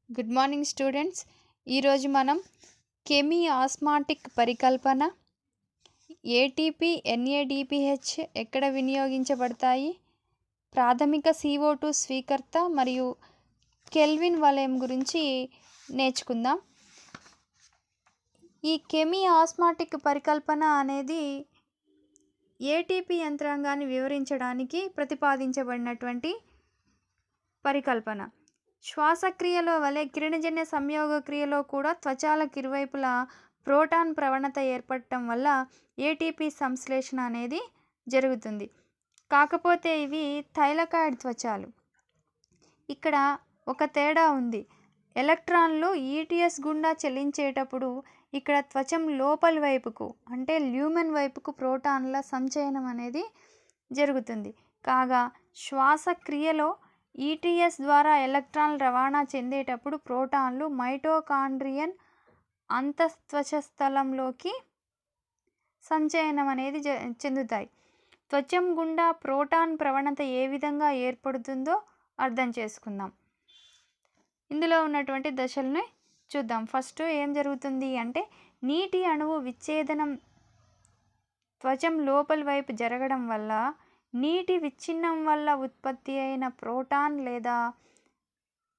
Good morning students. ఈరోజు మనం కెమీ osmotic పరికల్పన, ఏటీపీ ఎన్ఏడిపిహెచ్ ఎక్కడ వినియోగించబడతాయి, ప్రాథమిక CO2 స్వీకర్త మరియు కెల్విన్ వలయం గురించి నేర్చుకుందాం. ఈ కెమీ ఆస్మాటిక్ పరికల్పన అనేది ఏటీపీ యంత్రాంగాన్ని వివరించడానికి ప్రతిపాదించబడినటువంటి పరికల్పన. శ్వాసక్రియలో వలె కిరణజన్య సంయోగ క్రియలో కూడా త్వచాలకు ఇరువైపులా ప్రోటాన్ ప్రవణత ఏర్పడటం వల్ల ఏటీపీ సంశ్లేషణ అనేది జరుగుతుంది. కాకపోతే ఇవి థైలకాయిడ్ త్వచాలు. ఇక్కడ ఒక తేడా ఉంది. ఎలక్ట్రాన్లు ఈటీఎస్ గుండా చెల్లించేటప్పుడు ఇక్కడ త్వచం లోపలి వైపుకు అంటే ల్యూమెన్ వైపుకు ప్రోటాన్ల సంచయనం అనేది జరుగుతుంది. కాగా శ్వాసక్రియలో ఈటీఎస్ ద్వారా ఎలక్ట్రాన్లు రవాణా చెందేటప్పుడు ప్రోటాన్లు మైటోకాండ్రియన్ అంతఃత్వచస్థలంలోకి సంచయనం అనేది చెందుతాయి. త్వచం గుండా ప్రోటాన్ ప్రవణత ఏ విధంగా ఏర్పడుతుందో అర్థం చేసుకుందాం. ఇందులో ఉన్నటువంటి దశల్ని చూద్దాం. ఫస్ట్ ఏం జరుగుతుంది అంటే నీటి అణువు విచ్ఛేదనం త్వచం లోపలి వైపు జరగడం వల్ల నీటి విచ్ఛిన్నం వల్ల ఉత్పత్తి అయిన ప్రోటాన్ లేదా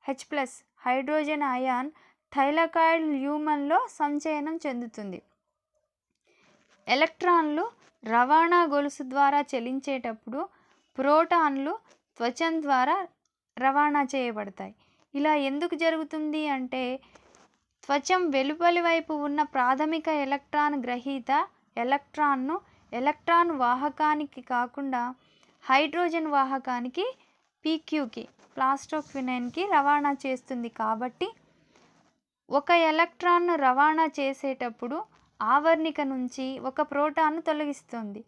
H+ హైడ్రోజన్ అయాన్ థైలకాయిడ్ ల్యూమన్లో సంచయనం చెందుతుంది. ఎలక్ట్రాన్లు రవాణా గొలుసు ద్వారా చెల్లించేటప్పుడు ప్రోటాన్లు త్వచం ద్వారా రవాణా చేయబడతాయి. ఇలా ఎందుకు జరుగుతుంది అంటే త్వచం వెలుపలి వైపు ఉన్న ప్రాథమిక ఎలక్ట్రాన్ గ్రహీత ఎలక్ట్రాన్ను ఎలక్ట్రాన్ వాహకానికి కాకుండా హైడ్రోజన్ వాహకానికి PQకి ప్లాస్టోక్వినైన్కి రవాణా చేస్తుంది. కాబట్టి ఒక ఎలక్ట్రాన్ను రవాణా చేసేటప్పుడు ఆవర్ణిక నుంచి ఒక ప్రోటాన్ను తొలగిస్తుంది.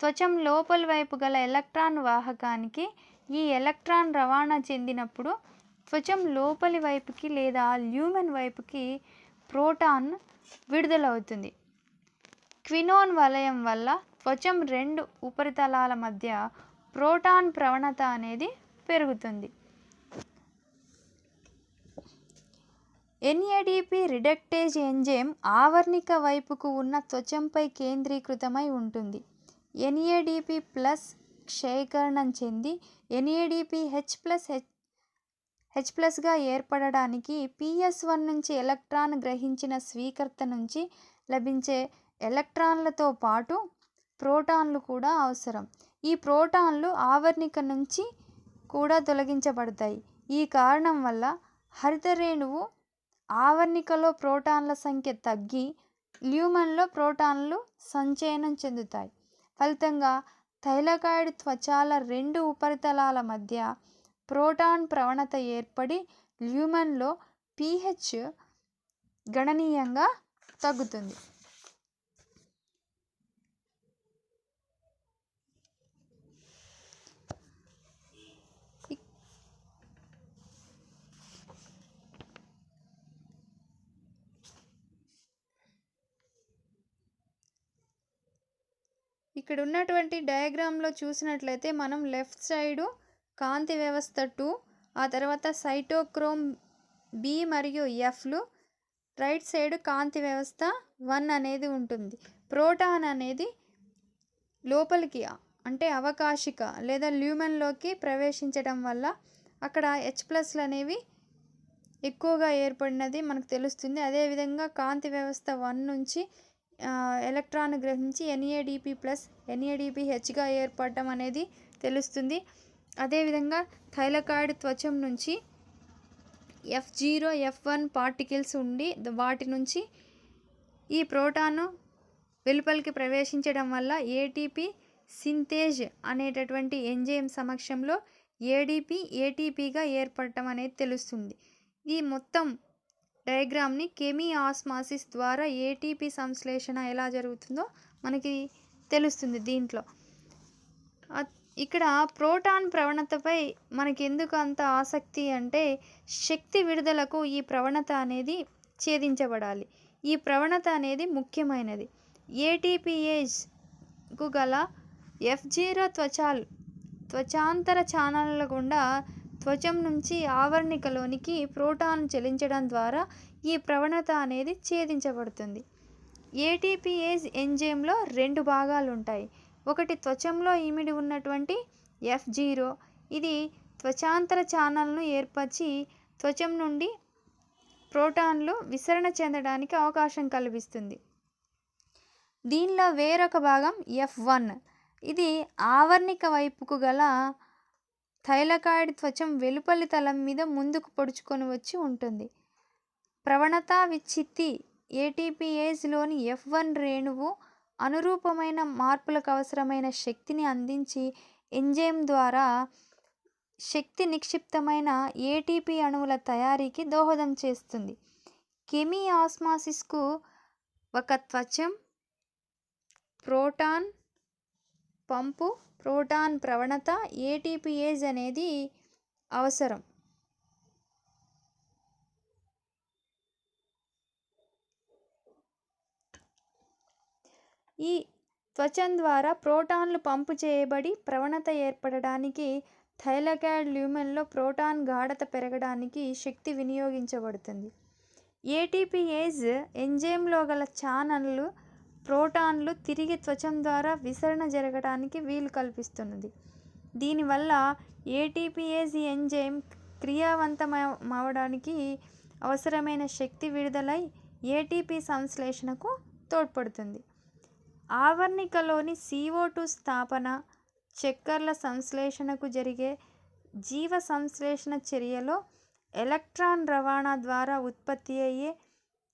త్వచం లోపలి వైపు గల ఎలక్ట్రాన్ వాహకానికి ఈ ఎలక్ట్రాన్ రవాణా చెందినప్పుడు త్వచం లోపలి వైపుకి లేదా ల్యూమెన్ వైపుకి ప్రోటాన్ విడుదలవుతుంది. క్వినోన్ వలయం వల్ల త్వచం రెండు ఉపరితలాల మధ్య ప్రోటాన్ ప్రవణత అనేది పెరుగుతుంది. NADP రిడక్టేజ్ ఎంజైమ్ ఆవర్ణిక వైపుకు ఉన్న త్వచంపై కేంద్రీకృతమై ఉంటుంది. NADP+ క్షయీకరణం చెంది NADPH+గా ఏర్పడడానికి PS1 నుంచి ఎలక్ట్రాన్ గ్రహించిన స్వీకర్త నుంచి లభించే ఎలక్ట్రాన్లతో పాటు ప్రోటాన్లు కూడా అవసరం. ఈ ప్రోటాన్లు ఆవర్ణిక నుంచి కూడా తొలగించబడతాయి. ఈ కారణం వల్ల హరిత రేణువు ఆవర్ణికలో ప్రోటాన్ల సంఖ్య తగ్గి ల్యూమన్లో ప్రోటాన్లు సంచయనం చెందుతాయి. ఫలితంగా థైలకాయిడ్ త్వచాల రెండు ఉపరితలాల మధ్య ప్రోటాన్ ప్రవణత ఏర్పడి ల్యూమన్లో pH గణనీయంగా తగ్గుతుంది. ఇక్కడ ఉన్నటువంటి డయాగ్రామ్లో చూసినట్లయితే మనం లెఫ్ట్ సైడు కాంతి వ్యవస్థ 2, ఆ తర్వాత సైటోక్రోమ్ B మరియు Fలు, రైట్ సైడ్ కాంతి వ్యవస్థ 1 అనేది ఉంటుంది. ప్రోటాన్ అనేది లోపలికి అంటే అవకాశిక లేదా ల్యూమెన్లోకి ప్రవేశించడం వల్ల అక్కడ H+ అనేవి ఎక్కువగా ఏర్పడినది మనకు తెలుస్తుంది. అదేవిధంగా కాంతి వ్యవస్థ 1 నుంచి ఎలక్ట్రాన్ గ్రహించి NADP+ NADPHగా ఏర్పడటం అనేది తెలుస్తుంది. అదేవిధంగా థైలకాయిడ్ త్వచం నుంచి F0 F1 పార్టికల్స్ ఉండి వాటి నుంచి ఈ ప్రోటాను వెలుపలికి ప్రవేశించడం వల్ల ATP సింథేజ్ అనేటటువంటి ఎంజైమ్ సమక్షంలో ADP ATPగా ఏర్పడటం అనేది తెలుస్తుంది. ఈ మొత్తం డయాగ్రామ్ని కెమీ ఆస్మాసిస్ ద్వారా ATP సంశ్లేషణ ఎలా జరుగుతుందో మనకి తెలుస్తుంది. దీంట్లో ఇక్కడ ప్రోటాన్ ప్రవణతపై మనకి ఎందుకు అంత ఆసక్తి అంటే శక్తి విడుదలకు ఈ ప్రవణత అనేది ఛేదించబడాలి. ఈ ప్రవణత అనేది ముఖ్యమైనది. ATPaseకు గల F0 త్వచాంతర ఛానళ్ళ గుండా త్వచం నుంచి ఆవరణికలోనికి ప్రోటాన్లు చెల్లించడం ద్వారా ఈ ప్రవణత అనేది ఛేదించబడుతుంది. ఏటీపీయేజ్ ఎంజైమ్లో 2 భాగాలు ఉంటాయి. ఒకటి త్వచంలో ఇమిడి ఉన్నటువంటి F0, ఇది త్వచాంతర ఛానల్ను ఏర్పరిచి త్వచం నుండి ప్రోటాన్లు విసరణ చెందడానికి అవకాశం కల్పిస్తుంది. దీనిలో వేరొక భాగం F1, ఇది ఆవరణిక వైపుకు గల థైలకాయిడ్ త్వచం వెలుపలి తలం మీద ముందుకు పొడుచుకొని వచ్చి ఉంటుంది. ప్రవణత విచ్ఛిత్తి ఏటీపీయేజ్లోని F1 రేణువు అనురూపమైన మార్పులకు అవసరమైన శక్తిని అందించి ఎంజైమ్ ద్వారా శక్తి నిక్షిప్తమైన ఏటీపీ అణువుల తయారీకి దోహదం చేస్తుంది. కెమిఆస్మాసిస్కు ఒక త్వచం, ప్రోటాన్ పంపు, ప్రోటాన్ ప్రవణత, ఏటీపీయేజ్ అనేది అవసరం. ఈ త్వచం ద్వారా ప్రోటాన్లు పంపు చేయబడి ప్రవణత ఏర్పడడానికి థైలకాయిడ్ ల్యూమెన్లో ప్రోటాన్ గాఢత పెరగడానికి శక్తి వినియోగించబడుతుంది. ఏటీపీయేజ్ ఎంజైమ్లో గల ఛానళ్ళు ప్రోటాన్లు తిరిగి త్వచం ద్వారా విసరణ జరగడానికి వీలు కల్పిస్తున్నది. దీనివల్ల ఏటీపీయేజ్ ఎంజైమ్ క్రియావంతమవడానికి అవసరమైన శక్తి విడుదలై ఏటీపీ సంశ్లేషణకు తోడ్పడుతుంది. ఆవరణికలోని CO2 స్థాపన, చక్కెరల సంశ్లేషణకు జరిగే జీవ సంశ్లేషణ చర్యలో ఎలక్ట్రాన్ రవాణా ద్వారా ఉత్పత్తి అయ్యే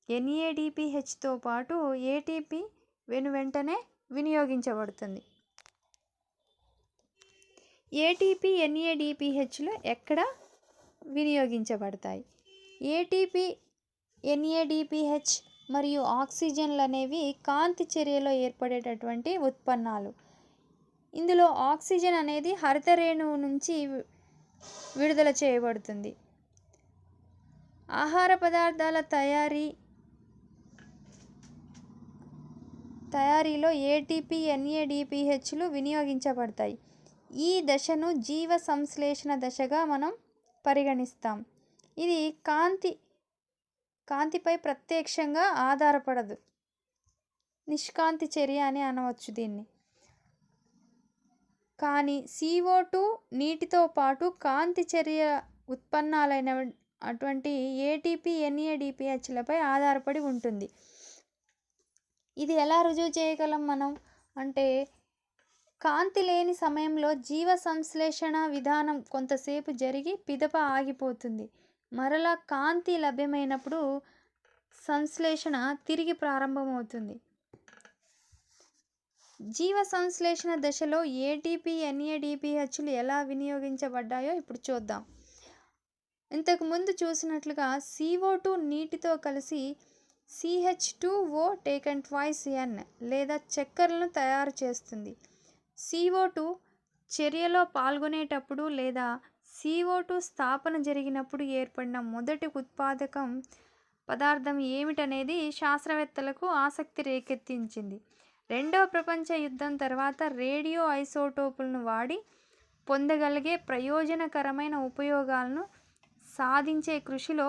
NADPHతో పాటు ఏటీపీ వెనువెంటనే వినియోగించబడుతుంది. ఏటీపీ, NADPHలు ఎక్కడ వినియోగించబడతాయి? ఏటీపీ, NADPH మరియు ఆక్సిజన్లు అనేవి కాంతి చర్యలో ఏర్పడేటటువంటి ఉత్పన్నాలు. ఇందులో ఆక్సిజన్ అనేది హరిత రేణువు నుంచి విడుదల చేయబడుతుంది. ఆహార పదార్థాల తయారీలో ఏటీపీ, NADPHలు వినియోగించబడతాయి. ఈ దశను జీవ సంశ్లేషణ దశగా మనం పరిగణిస్తాం. ఇది కాంతిపై ప్రత్యక్షంగా ఆధారపడదు, నిష్కాంతి చర్య అని అనవచ్చు దీన్ని. కానీ CO2 నీటితో పాటు కాంతి చర్య ఉత్పన్నాలైన అటువంటి ఏటీపీ, NADPHలపై ఆధారపడి ఉంటుంది. ఇది ఎలా రుజువు చేయగలం మనం అంటే, కాంతి లేని సమయంలో జీవ సంశ్లేషణ విధానం కొంతసేపు జరిగి పిదప ఆగిపోతుంది. మరలా కాంతి లభ్యమైనప్పుడు సంశ్లేషణ తిరిగి ప్రారంభమవుతుంది. జీవ సంశ్లేషణ దశలో ఏటీపీ, NADPHలు ఎలా వినియోగించబడ్డాయో ఇప్పుడు చూద్దాం. ఇంతకు ముందు చూసినట్లుగా CO2 నీటితో కలిసి CH2O(N) లేదా చక్కెరలను తయారు చేస్తుంది. CO2 చర్యలో పాల్గొనేటప్పుడు లేదా CO2 స్థాపన జరిగినప్పుడు ఏర్పడిన మొదటి ఉత్పాదకం పదార్థం ఏమిటనేది శాస్త్రవేత్తలకు ఆసక్తి రేకెత్తించింది. రెండవ ప్రపంచ యుద్ధం తర్వాత రేడియో ఐసోటోపులను వాడి పొందగలిగే ప్రయోజనకరమైన ఉపయోగాలను సాధించే కృషిలో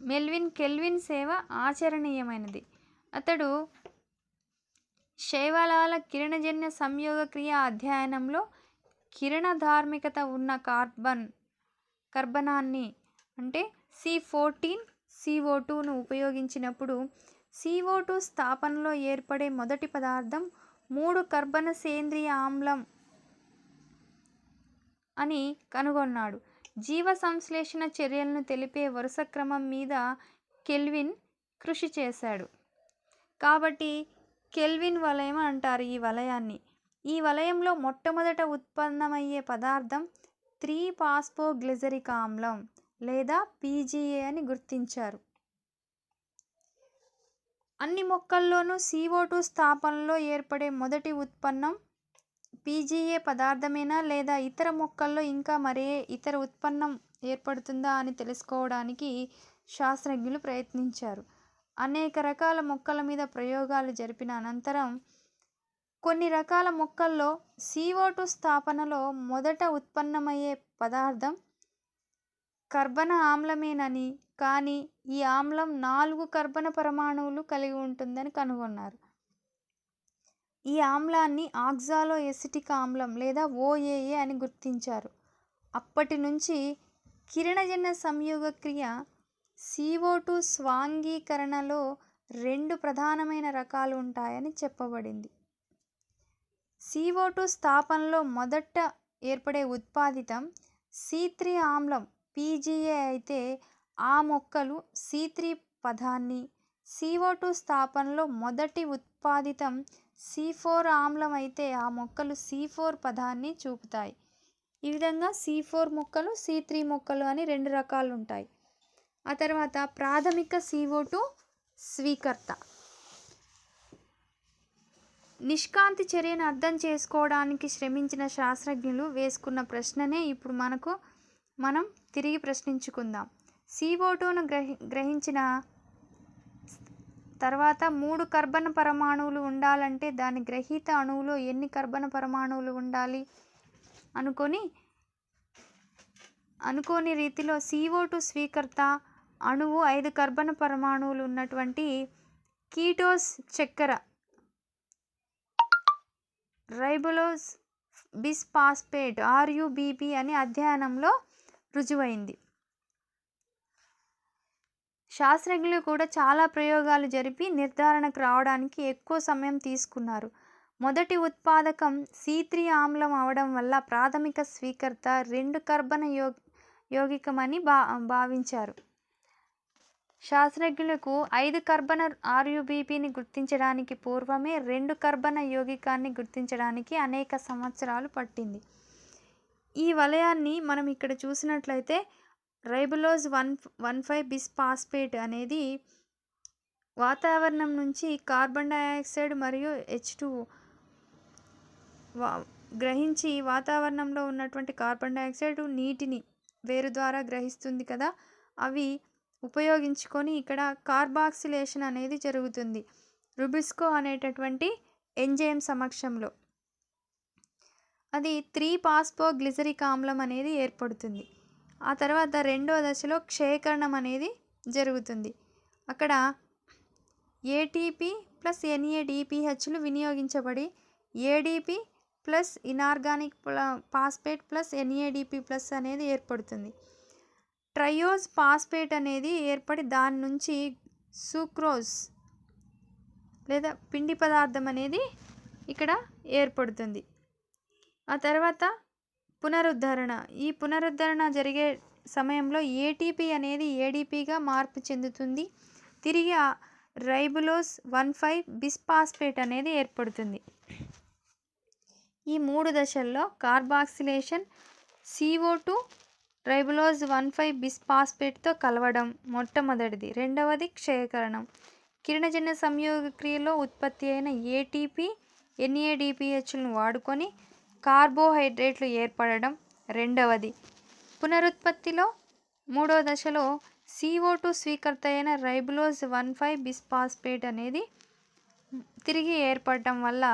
మెల్విన్ కెల్విన్ సేవ ఆచరణీయమైనది. అతడు శైవలాల కిరణజన్య సంయోగ క్రియ అధ్యయనంలో కిరణధార్మికత ఉన్న కర్బనాన్ని అంటే C14CO2ను ఉపయోగించినప్పుడు CO2 స్థాపనలో ఏర్పడే మొదటి పదార్థం 3 కర్బన సేంద్రియ ఆమ్లం అని కనుగొన్నాడు. జీవ సంశ్లేషణ చర్యలను తెలిపే వరుస క్రమం మీద కెల్విన్ కృషి చేశాడు. కాబట్టి కెల్విన్ వలయం అంటారు ఈ వలయాన్ని. ఈ వలయంలో మొట్టమొదట ఉత్పన్నమయ్యే పదార్థం 3-ఫాస్ఫోగ్లిజరిక్ ఆమ్లం లేదా PGA అని గుర్తించారు. అన్ని మొక్కల్లోనూ CO2 స్థాపనలో ఏర్పడే మొదటి ఉత్పన్నం PGA పదార్థమేనా లేదా ఇతర మొక్కల్లో ఇంకా మరే ఇతర ఉత్పన్నం ఏర్పడుతుందా అని తెలుసుకోవడానికి శాస్త్రజ్ఞులు ప్రయత్నించారు. అనేక రకాల మొక్కల మీద ప్రయోగాలు జరిపిన అనంతరం కొన్ని రకాల మొక్కల్లో CO2 స్థాపనలో మొదట ఉత్పన్నమయ్యే పదార్థం కర్బన ఆమ్లమేనని, కానీ ఈ ఆమ్లం 4 కర్బన పరమాణువులు కలిగి ఉంటుందని కనుగొన్నారు. ఈ ఆమ్లాన్ని ఆక్సాలో ఎసిటిక్ ఆమ్లం లేదా OAA అని గుర్తించారు. అప్పటి నుంచి కిరణజన్య సంయోగక్రియ CO2 స్వాంగీకరణలో 2 ప్రధానమైన రకాలు ఉంటాయని చెప్పబడింది. CO2 స్థాపనలో మొదట ఏర్పడే ఉత్పాదితం C3 ఆమ్లం PGA అయితే ఆ మొక్కలు C3 పదాన్ని, CO2 స్థాపనలో మొదటి ఉత్పాదితం C4 ఆమ్లం అయితే ఆ మొక్కలు C4 పదాన్ని చూపుతాయి. ఈ విధంగా C4 మొక్కలు, C3 మొక్కలు అని 2 రకాలు ఉంటాయి. ఆ తర్వాత ప్రాథమిక CO2 స్వీకర్త. నిష్కాంతి చర్యను అర్థం చేసుకోవడానికి శ్రమించిన శాస్త్రజ్ఞులు వేసుకున్న ప్రశ్ననే ఇప్పుడు మనం తిరిగి ప్రశ్నించుకుందాం. CO2ను గ్రహించిన తర్వాత 3 కర్బన పరమాణువులు ఉండాలంటే దాని గ్రహీత అణువులో ఎన్ని కర్బన పరమాణువులు ఉండాలి అనుకోని రీతిలో CO2 స్వీకర్త అణువు 5 కర్బన పరమాణువులు ఉన్నటువంటి కీటోస్ చక్కెర రైబోలోజ్ బిస్ఫాస్ఫేట్ RUBP అని అధ్యయనంలో రుజువైంది. శాస్త్రజ్ఞులు కూడా చాలా ప్రయోగాలు జరిపి నిర్ధారణకు రావడానికి ఎక్కువ సమయం తీసుకున్నారు. మొదటి ఉత్పాదకం C3 ఆమ్లం అవడం వల్ల ప్రాథమిక స్వీకర్త 2 కర్బన యౌగికమని భావించారు. శాస్త్రజ్ఞులకు 5 కర్బన RUBPని గుర్తించడానికి పూర్వమే 2 కర్బన యౌగికాన్ని గుర్తించడానికి అనేక సంవత్సరాలు పట్టింది. ఈ వలయాన్ని మనం ఇక్కడ చూసినట్లయితే రైబోలోజ్ 1,5 బిస్ఫాస్ఫేట్ అనేది వాతావరణం నుంచి కార్బన్ డయాక్సైడ్ మరియు H2O గ్రహించి వాతావరణంలో ఉన్నటువంటి కార్బన్ డయాక్సైడ్ నీటిని వేరు ద్వారా గ్రహిస్తుంది కదా, అవి ఉపయోగించుకొని ఇక్కడ కార్బాక్సిలేషన్ అనేది జరుగుతుంది రుబిస్కో అనేటటువంటి ఎంజైమ్ సమక్షంలో. అది 3-ఫాస్ఫోగ్లిజరిక్ ఆమ్లం అనేది ఏర్పడుతుంది. ఆ తర్వాత రెండో దశలో క్షయకరణం అనేది జరుగుతుంది. అక్కడ ATP ప్లస్ NADPHలు వినియోగించబడి ADP plus inorganic phosphate plus NADP plus అనేది ఏర్పడుతుంది. ట్రయోజ్ ఫాస్ఫేట్ అనేది ఏర్పడి దాని నుంచి సూక్రోజ్ లేదా పిండి పదార్థం అనేది ఇక్కడ ఏర్పడుతుంది. ఆ తర్వాత పునరుద్ధరణ. ఈ పునరుద్ధరణ జరిగే సమయంలో ATP అనేది ADPగా మార్పు చెందుతుంది. తిరిగి రైబోలోజ్ 1,5 బిస్ఫాస్ఫేట్ అనేది ఏర్పడుతుంది. ఈ 3 దశల్లో కార్బాక్సిలేషన్ CO2 రైబోలోజ్ 1,5 బిస్ఫాస్ఫేట్తో కలవడం మొట్టమొదటిది. రెండవది క్షయకరణం. కిరణజన్య సంయోగక్రియలో ఉత్పత్తి అయిన ATP NADPHలను వాడుకొని కార్బోహైడ్రేట్లు ఏర్పడడం రెండవది. పునరుత్పత్తిలో మూడో దశలో CO2 స్వీకర్త అయిన రైబోలోజ్ 1,5 బిస్ఫాస్ఫేట్ అనేది తిరిగి ఏర్పడటం వల్ల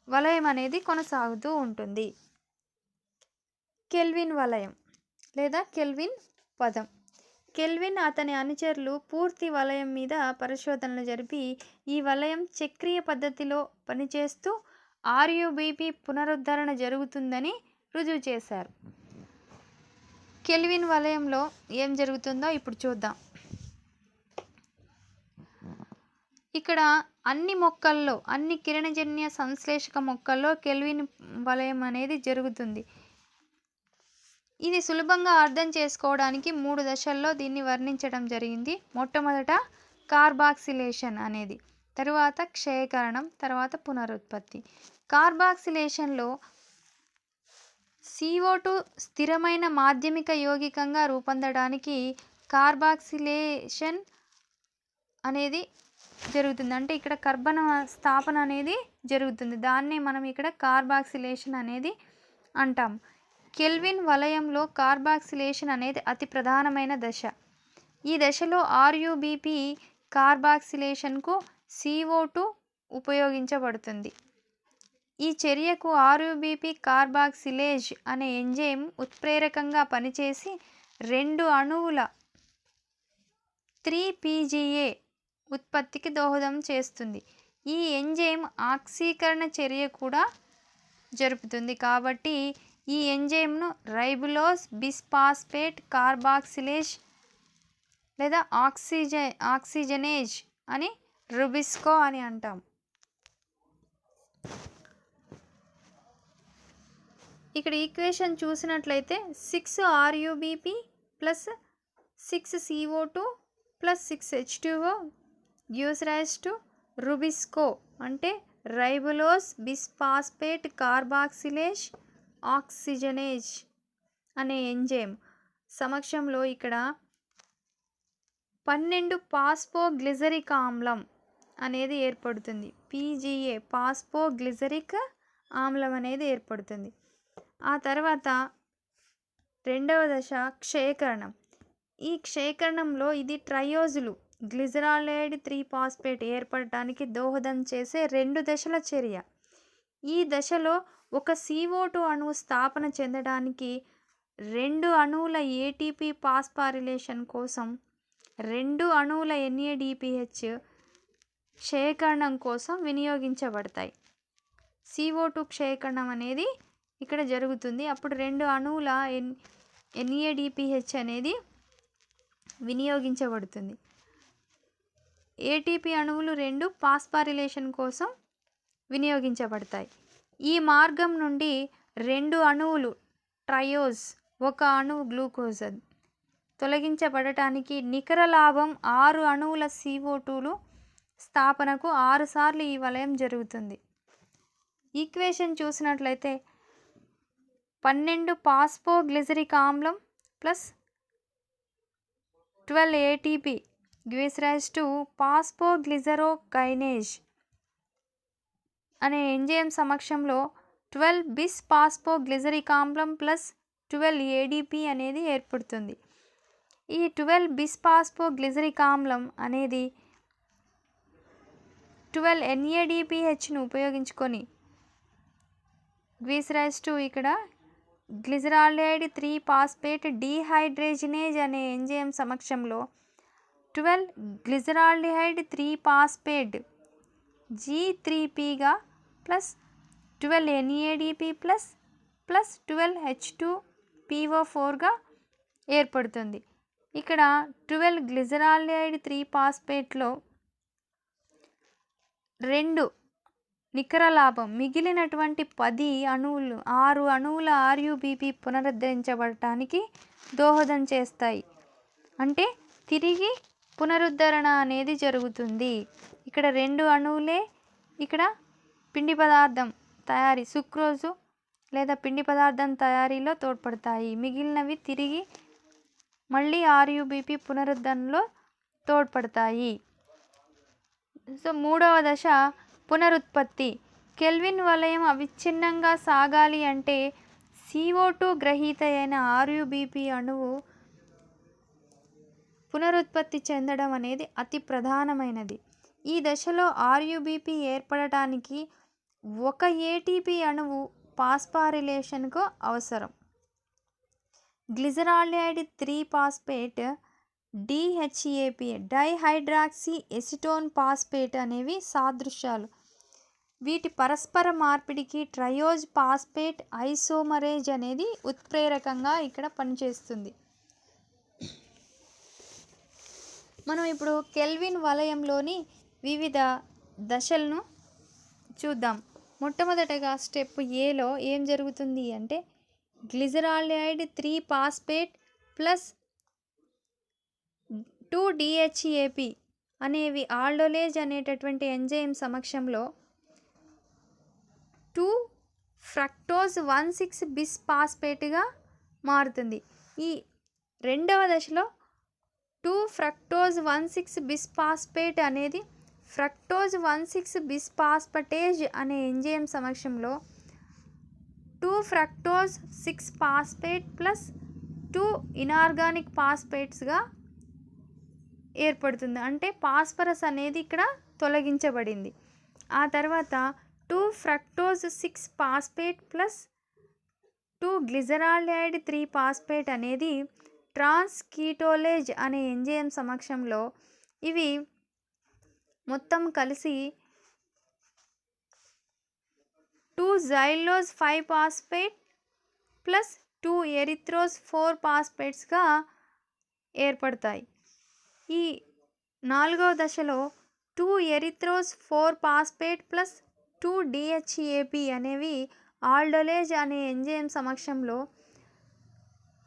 వలయం అనేది కొనసాగుతూ ఉంటుంది. కెల్విన్ వలయం లేదా కెల్విన్ పదం. కెల్విన్ అతని అనుచరులు పూర్తి వలయం మీద పరిశోధనలు జరిపి ఈ వలయం చక్రీయ పద్ధతిలో పనిచేస్తూ RUBP పునరుద్ధరణ జరుగుతుందని రుజువు చేశారు. కెల్విన్ వలయంలో ఏం జరుగుతుందో ఇప్పుడు చూద్దాం. ఇక్కడ అన్ని కిరణజన్య సంశ్లేషక మొక్కల్లో కెల్విన్ వలయం అనేది జరుగుతుంది. ఇది సులభంగా అర్థం చేసుకోవడానికి 3 దశల్లో దీన్ని వర్ణించడం జరిగింది. మొట్టమొదట కార్బాక్సిలేషన్ అనేది, తరువాత క్షయకరణం, తర్వాత పునరుత్పత్తి. కార్బాక్సిలేషన్లో CO2 స్థిరమైన మాధ్యమిక యౌగికంగా రూపొందడానికి కార్బాక్సిలేషన్ అనేది జరుగుతుంది. అంటే ఇక్కడ కర్బన స్థాపన అనేది జరుగుతుంది. దాన్నే మనం ఇక్కడ కార్బాక్సిలేషన్ అనేది అంటాం. కెల్విన్ వలయంలో కార్బాక్సిలేషన్ అనేది అతి ప్రధానమైన దశ. ఈ దశలో RUBP కార్బాక్సిలేషన్కు CO2 ఉపయోగించబడుతుంది. ఈ చర్యకు ఆర్యుబిపి కార్బాక్సిలేజ్ అనే ఎంజైమ్ ఉత్ప్రేరకంగా పనిచేసి 2 అణువుల 3-PGA ఉత్పత్తికి దోహదం చేస్తుంది. ఈ ఎంజైమ్ ఆక్సీకరణ చర్య కూడా జరుపుతుంది. కాబట్టి ఈ ఎంజైమ్ను రైబులోజ్ బిస్ఫాస్ఫేట్ కార్బాక్సిలేజ్ లేదా ఆక్సిజనేజ్ అని రుబిస్కో అని అంటాం. ఇక్కడ ఈక్వేషన్ చూసినట్లయితే 6 RUBP plus 6 CO2 plus 6 H2O gives rise to rubisco అంటే రైబులోజ్ బిస్ఫాస్ఫేట్ కార్బాక్సిలేజ్ ఆక్సిజనేజ్ అనే ఎంజైమ్ సమక్షంలో ఇక్కడ 12 పాస్ఫోగ్లిజరిక్ ఆమ్లం అనేది ఏర్పడుతుంది. PGA పాస్ఫోగ్లిజరిక్ ఆమ్లం అనేది ఏర్పడుతుంది. ఆ తర్వాత రెండవ దశ క్షయకరణం. ఈ క్షయకరణంలో ఇది ట్రయోజులు గ్లిజరాల్డైడ్ 3-ఫాస్ఫేట్ ఏర్పడటానికి దోహదం చేసే 2 దశల చర్య. ఈ దశలో ఒక CO2 అణువు స్థాపన చెందడానికి 2 అణువుల ATP ఫాస్ఫారిలేషన్ కోసం 2 అణువుల NADPH క్షయకరణం కోసం వినియోగించబడతాయి. CO2 క్షయకరణం అనేది ఇక్కడ జరుగుతుంది. అప్పుడు 2 అణువుల NADPH అనేది వినియోగించబడుతుంది. ATP అణువులు 2 ఫాస్ఫారిలేషన్ కోసం వినియోగించబడతాయి. ఈ మార్గం నుండి 2 అణువులు ట్రయోజ్ 1 అణువు గ్లూకోజ్ తొలగించబడటానికి నికర లాభం 6 అణువుల CO2లు స్థాపనకు 6 సార్లు ఈ వలయం జరుగుతుంది. ఈక్వేషన్ చూసినట్లయితే 12 పాస్ఫోగ్లిజరిక్ ఆమ్లం plus 12 ATP gives rise to ఫాస్ఫోగ్లిజరోకైనేజ్ అనే ఎంజైమ్ సమక్షంలో 12 బిస్ఫాస్ఫోగ్లిజరిక్ ఆమ్లం ప్లస్ 12 ADP అనేది ఏర్పడుతుంది. ఈ 12 బిస్ఫాస్ఫోగ్లిజరిక్ ఆమ్లం అనేది 12 NADPHను ఉపయోగించుకొని gives rise to ఇక్కడ గ్లిజరాల్డైడ్ 3-ఫాస్ఫేట్ డీహైడ్రోజినేజ్ అనే ఎంజైమ్ సమక్షంలో 12 గ్లిజరాల్డిహైడ్ 3-ఫాస్ఫేట్ G3Pగా ప్లస్ 12 NADP ప్లస్ 12 H2PO4గా ఏర్పడుతుంది. ఇక్కడ 12 గ్లిజరాల్డిహైడ్ 3-ఫాస్ఫేట్లో 2 నికర లాభం మిగిలినటువంటి 6 అణువుల RUBP పునరుద్ధరించబడటానికి దోహదం చేస్తాయి. అంటే తిరిగి పునరుద్ధరణ అనేది జరుగుతుంది. ఇక్కడ 2 అణువులే ఇక్కడ పిండి పదార్థం తయారీ సుక్రోజు లేదా పిండి పదార్థం తయారీలో తోడ్పడతాయి. మిగిలినవి తిరిగి మళ్ళీ RUBP పునరుద్ధరణలో తోడ్పడతాయి. సో మూడవ దశ పునరుత్పత్తి. కెల్విన్ వలయం అవిచ్ఛిన్నంగా సాగాలి అంటే CO2 గ్రహీత అయిన RUBP అణువు పునరుత్పత్తి చెందడం అనేది అతి ప్రధానమైనది. ఈ దశలో RUBP ఏర్పడటానికి 1 ATP అణువు ఫాస్ఫారిలేషన్కు అవసరం. గ్లిజరాల్డైడ్ 3-ఫాస్ఫేట్ DHAP డైహైడ్రాక్సీ ఎసిటోన్ ఫాస్ఫేట్ అనేవి సాదృశ్యాలు. వీటి పరస్పర మార్పిడికి ట్రయోజ్ ఫాస్ఫేట్ ఐసోమరేజ్ అనేది ఉత్ప్రేరకంగా ఇక్కడ పనిచేస్తుంది. మనం ఇప్పుడు కెల్విన్ వలయంలోని వివిధ దశలను చూద్దాం. మొట్టమొదటగా స్టెప్ ఏలో ఏం జరుగుతుంది అంటే గ్లిజరాల్డైడ్ 3-ఫాస్ఫేట్ ప్లస్ 2 DHAP అనేవి ఆల్డోలేజ్ అనేటటువంటి ఎంజైమ్ సమక్షంలో 2 ఫ్రక్టోజ్ 1,6 బిస్ఫాస్ఫేట్గా మారుతుంది. ఈ రెండవ దశలో 2 ఫ్రక్టోజ్ 1,6 బిస్ఫాస్ఫేట్ అనేది ఫ్రక్టోజ్ 1,6 బిస్ఫాస్ఫటేజ్ అనే ఎంజైమ్ సమక్షంలో 2 ఫ్రక్టోజ్ 6 ఫాస్ఫేట్ ప్లస్ 2 ఇనార్గానిక్ ఫాస్ఫేట్స్గా ఏర్పడుతుంది. అంటే ఫాస్ఫరస్ అనేది ఇక్కడ తొలగించబడింది. ఆ తర్వాత 2 fructose 6 phosphate plus 2 glyceraldehyde 3 phosphate అనేది ట్రాన్స్కీటోలేజ్ అనే ఎంజైమ్ సమక్షంలో ఇవి మొత్తం కలిసి 2 జైలోజ్ 5 ఫాస్ఫేట్ ప్లస్ 2 ఎరిథ్రోజ్ 4 ఫాస్ఫేట్స్గా ఏర్పడతాయి. ఈ 4వ దశలో 2 ఎరిథ్రోజ్ 4 ఫాస్ఫేట్ ప్లస్ 2 DHAP అనేవి ఆల్డోలేజ్ అనే ఎంజైమ్ సమక్షంలో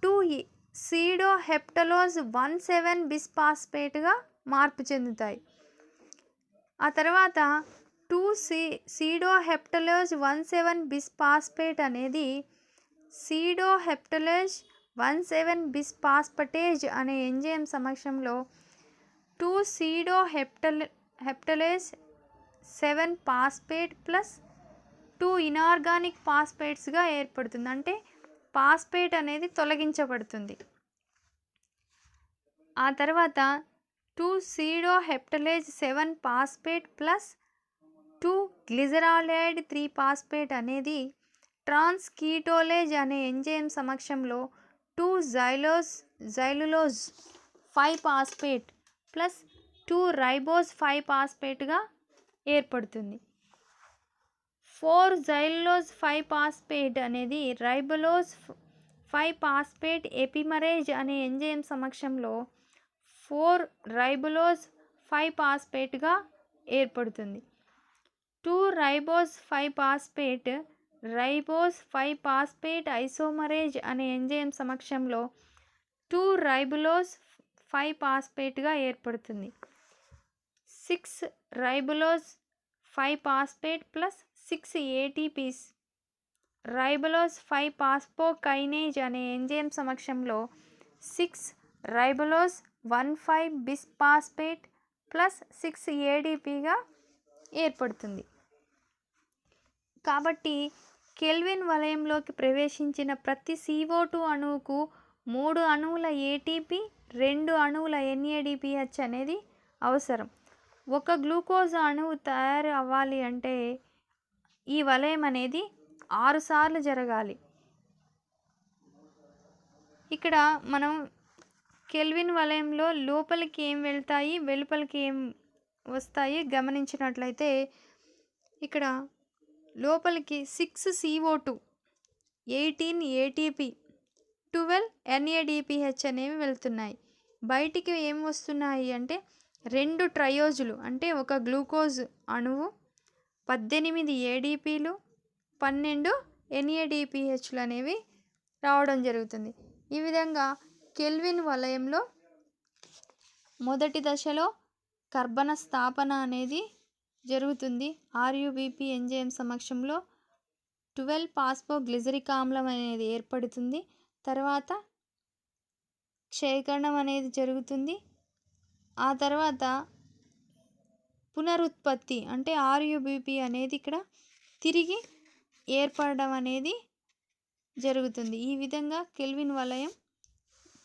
2 సీడోహెప్టలోజ్ 1,7 బిస్ఫాస్ఫేట్గా మార్పు చెందుతాయి. ఆ తర్వాత 2 సీడోహెప్టలోజ్ 1,7 బిస్ఫాస్ఫేట్ అనేది సీడోహెప్టలోజ్ 1,7 బిస్ఫాస్ఫేటేజ్ అనే ఎంజైమ్ సమక్షంలో 2 సీడోహెప్టలేజ్ 7 ఫాస్ఫేట్ ప్లస్ 2 ఇనార్గానిక్ ఫాస్ఫేట్స్గా ఏర్పడుతుంది. అంటే ఫాస్ఫేట్ అనేది తొలగించబడుతుంది. ఆ తర్వాత 2 సీడోహెప్టలేజ్ 7 ఫాస్ఫేట్ ప్లస్ 2 గ్లిజరాల్డిహైడ్ 3 ఫాస్ఫేట్ అనేది ట్రాన్స్కీటోలేజ్ అనే ఎంజైమ్ సమక్షంలో 2 జైలులోజ్ 5 ఫాస్ఫేట్ ప్లస్ 2 రైబోజ్ 5 ఫాస్ఫేట్గా ఏర్పడుతుంది. 4 జైలులోజ్ 5 ఫాస్ఫేట్ అనేది రైబోలోజ్ 5 ఫాస్ఫేట్ ఎపిమరేజ్ అనే ఎంజైమ్ సమక్షంలో 4 రైబోలోజ్ 5 ఫాస్ఫేట్గా ఏర్పడుతుంది. 2 ribose 5 phosphate ribose 5 phosphate isomerase అనే ఎంజైమ్ సమక్షంలో 2 రైబోలోజ్ 5 ఫాస్ఫేట్గా ఏర్పడుతుంది. 6 రైబోలోజ్ 5 ఫాస్ఫేట్ ప్లస్ 6 ATPs రైబోలోజ్ 5 ఫాస్ఫోకైనేజ్ అనే ఎంజైమ్ సమక్షంలో 6 రైబోలోజ్ 1,5 బిస్ఫాస్ఫేట్ ప్లస్ 6 ADPగా ఏర్పడుతుంది. కాబట్టి కెల్విన్ వలయంలోకి ప్రవేశించిన ప్రతి CO2 అణువుకు 3 అణువుల ATP 2 అణువుల NADPH అనేది అవసరం. ఒక గ్లూకోజ్ అణువు తయారు అవ్వాలి అంటే ఈ వలయం అనేది 6 సార్లు జరగాలి. ఇక్కడ మనం కెల్విన్ వలయంలో లోపలికి ఏం వెళ్తాయి, వెలుపలికి ఏం వస్తాయి గమనించినట్లయితే ఇక్కడ లోపలికి 6 CO2 18 ATP 12 NADPH అనేవి వెళ్తున్నాయి. బయటికి ఏం వస్తున్నాయి అంటే 2 ట్రయోజులు అంటే ఒక గ్లూకోజ్ అణువు 18 ADPలు 12 NADPHలు అనేవి రావడం జరుగుతుంది. ఈ విధంగా కెల్విన్ వలయంలో మొదటి దశలో కర్బన స్థాపన అనేది జరుగుతుంది. RUBP ఎంజైమ్ సమక్షంలో 12 ఫాస్ఫోగ్లిజరిక్ ఆమ్లం అనేది ఏర్పడుతుంది. తర్వాత క్షయకరణం అనేది జరుగుతుంది. ఆ తర్వాత పునరుత్పత్తి అంటే RUBP అనేది ఇక్కడ తిరిగి ఏర్పడడం అనేది జరుగుతుంది. ఈ విధంగా కెల్విన్ వలయం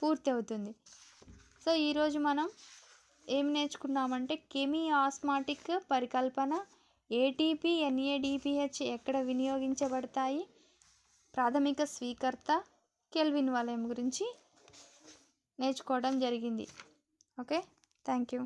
పూర్తి అవుతుంది. సో ఈరోజు మనం ఏం నేర్చుకున్నామంటే కెమీ ఆస్మాటిక్ పరికల్పన, ATP NADPH ఎక్కడ వినియోగించబడతాయి, ప్రాథమిక స్వీకర్త, కెల్విన్ వలయం గురించి నేర్చుకోవడం జరిగింది. Okay, thank you.